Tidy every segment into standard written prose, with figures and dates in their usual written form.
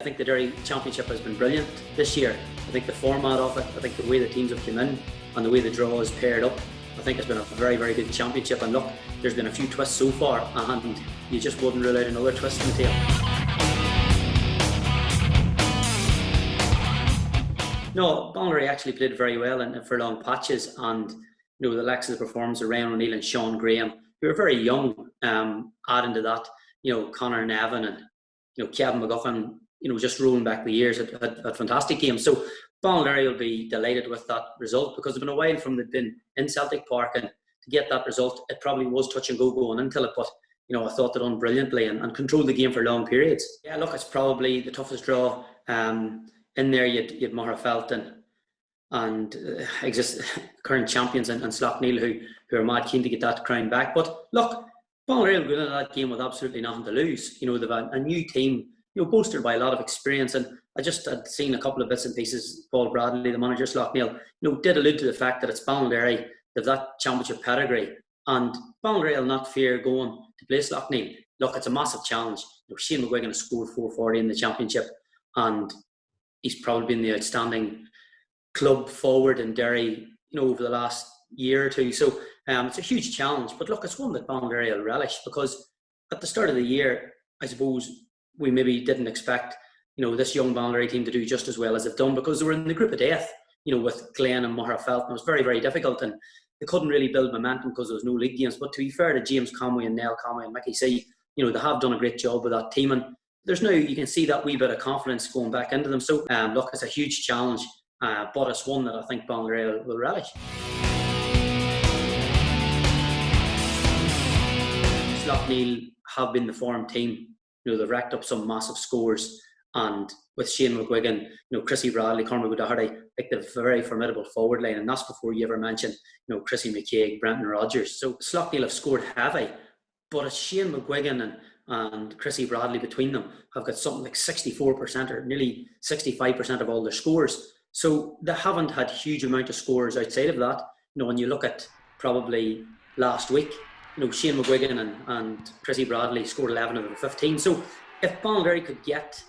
think the Derry Championship has been brilliant this year. I think the format of it, I think the way the teams have come in and the way the draw is paired up, I think it's been a very, very good championship. And look, there's been a few twists so far and you just wouldn't rule out another twist in the tail. No, Ballinderry actually played very well in for long patches, and the likes of the performance of Ryan O'Neill and Sean Graham, who were very young, adding to that, Conor Nevin and Kevin McGuffin, just rolling back the years at fantastic games. So Ballinderry will be delighted with that result, because it's been a while from they've been in Celtic Park, and to get that result, it probably was touch and go going into it, but I thought they done brilliantly and controlled the game for long periods. Yeah, look, it's probably the toughest draw. In there, you'd MAGHERAFELT and current champions and SLAUGHTNEIL who are mad keen to get that crown back. But look, Ballinderry will go into that game with absolutely nothing to lose. They've a new team, bolstered by a lot of experience. And I just had seen a couple of bits and pieces. Paul Bradley, the manager, SLAUGHTNEIL, did allude to the fact that it's Ballinderry, they've that championship pedigree, and Ballinderry will not fear going to play SLAUGHTNEIL. Look, it's a massive challenge. Shane McGuigan has scored 440 in the championship, and he's probably been the outstanding club forward in Derry, over the last year or two. So it's a huge challenge. But look, it's one that Ballinderry will relish, because at the start of the year, I suppose we maybe didn't expect, this young Ballinderry team to do just as well as they've done, because they were in the group of death, with Glen and MAGHERAFELT, and it was very, very difficult, and they couldn't really build momentum because there was no league games. But to be fair to James Conway and Neil Conway and Mickey C, they have done a great job with that team, and there's now, you can see that wee bit of confidence going back into them. So look, it's a huge challenge, but it's one that I think Ballinderry will relish. SLAUGHTNEIL have been the form team. They've racked up some massive scores, and with Shane McGuigan, Chrissy Bradley, Cormac O'Doherty, like the very formidable forward line, and that's before you ever mention, Chrissy McCaig, Brenton Rodgers. So SLAUGHTNEIL have scored heavy, but it's Shane McGuigan and Chrissy Bradley between them have got something like 64% or nearly 65% of all their scores. So they haven't had huge amount of scores outside of that. When you look at probably last week, Shane McGuigan and Chrissy Bradley scored 11 out of 15. So if Ballinderry could get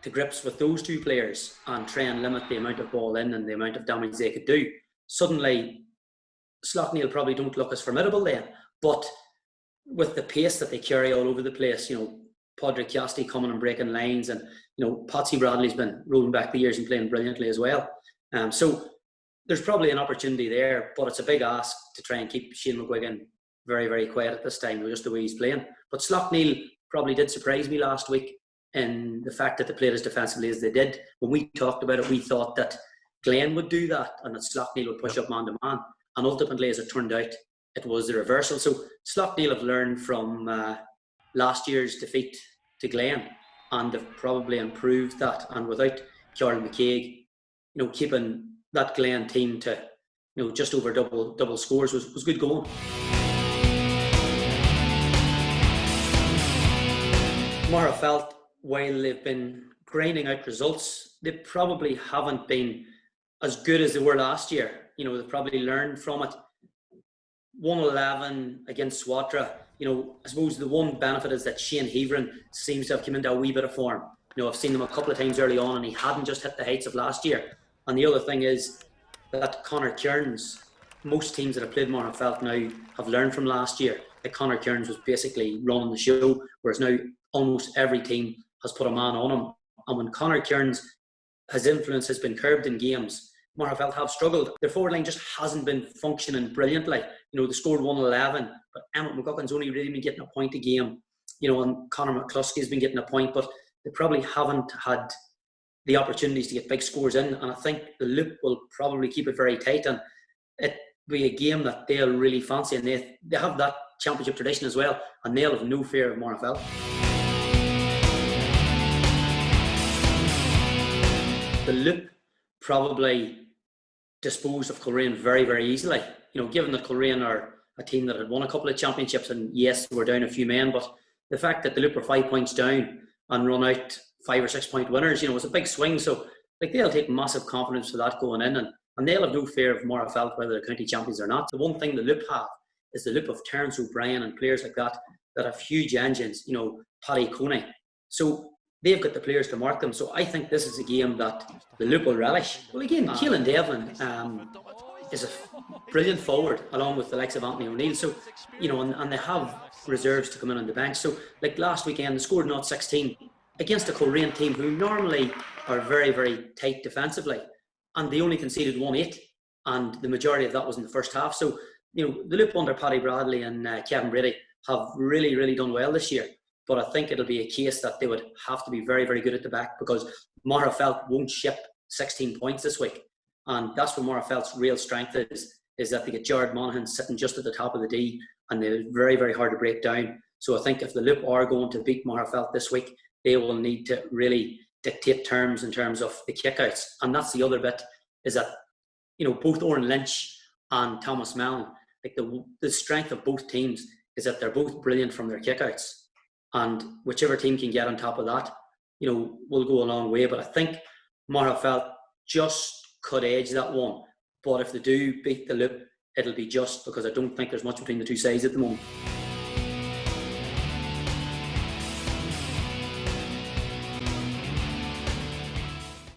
to grips with those two players and try and limit the amount of ball in and the amount of damage they could do, suddenly SLAUGHTNEIL probably don't look as formidable then. But with the pace that they carry all over the place, Padraig Cassidy coming and breaking lines, and Patsy Bradley's been rolling back the years and playing brilliantly as well. So there's probably an opportunity there, but it's a big ask to try and keep Shane McGuigan very, very quiet at this time, just the way he's playing. But SLAUGHTNEIL probably did surprise me last week in the fact that they played as defensively as they did. When we talked about it, we thought that Glen would do that and that SLAUGHTNEIL would push up man to man, and ultimately, as it turned out, it was the reversal. So SLAUGHTNEIL have learned from last year's defeat to Glen, and they've probably improved that. And without Ciarán McCaig, keeping that Glen team to just over double scores was good going. MAGHERAFELT, while they've been grinding out results, they probably haven't been as good as they were last year. They've probably learned from it. 111 against Swatra. I suppose the one benefit is that Shane Heverin seems to have come into a wee bit of form. I've seen him a couple of times early on, and he hadn't just hit the heights of last year. And the other thing is that Conor Kearns, most teams that have played MAGHERAFELT now have learned from last year. That Conor Kearns was basically running the show, whereas now almost every team has put a man on him. And when Conor Kearns, his influence has been curbed in games, MAGHERAFELT have struggled. Their forward line just hasn't been functioning brilliantly. They scored 111, but Emmett McGuckin's only really been getting a point a game. And Conor McCluskey's been getting a point, but they probably haven't had the opportunities to get big scores in. And I think the LOUP will probably keep it very tight, and it'll be a game that they'll really fancy. And they have that championship tradition as well, and they'll have no fear of MAGHERAFELT. The LOUP probably disposed of Coleraine very, very easily. Given that Coleraine are a team that had won a couple of championships, and yes, we're down a few men, but the fact that the LOUP were 5 points down and run out 5 or 6 point winners, was a big swing. So they'll take massive confidence for that going in, and they'll have no fear of MAGHERAFELT whether they're county champions or not. The one thing the LOUP have is the LOUP of Terence O'Brien and players like that have huge engines, Paddy Coney. So they've got the players to mark them. So I think this is a game that the Loop will relish. Well, again, Keelan Devlin is a brilliant forward, along with the likes of Anthony O'Neill. So, you know, and they have reserves to come in on the bench. So, like last weekend, they scored not 16 against a Coleraine team who normally are very, very tight defensively, and they only conceded 1-8, and the majority of that was in the first half. So, you know, the Loop under Paddy Bradley and Kevin Brady have really, really done well this year. But I think it'll be a case that they would have to be very, very good at the back, because MAGHERAFELT won't ship 16 points this week. And that's what MAGHERAFELT's real strength is that they get Jared Monaghan sitting just at the top of the D, and they're very, very hard to break down. So I think if the Loop are going to beat MAGHERAFELT this week, they will need to really dictate terms in terms of the kickouts. And that's the other bit, is that, you know, both Oren Lynch and Thomas Mellon, like the strength of both teams is that they're both brilliant from their kickouts. And whichever team can get on top of that, you know, will go a long way. But I think MAGHERAFELT just could edge that one. But if they do beat the Loop, it'll be just, because I don't think there's much between the two sides at the moment.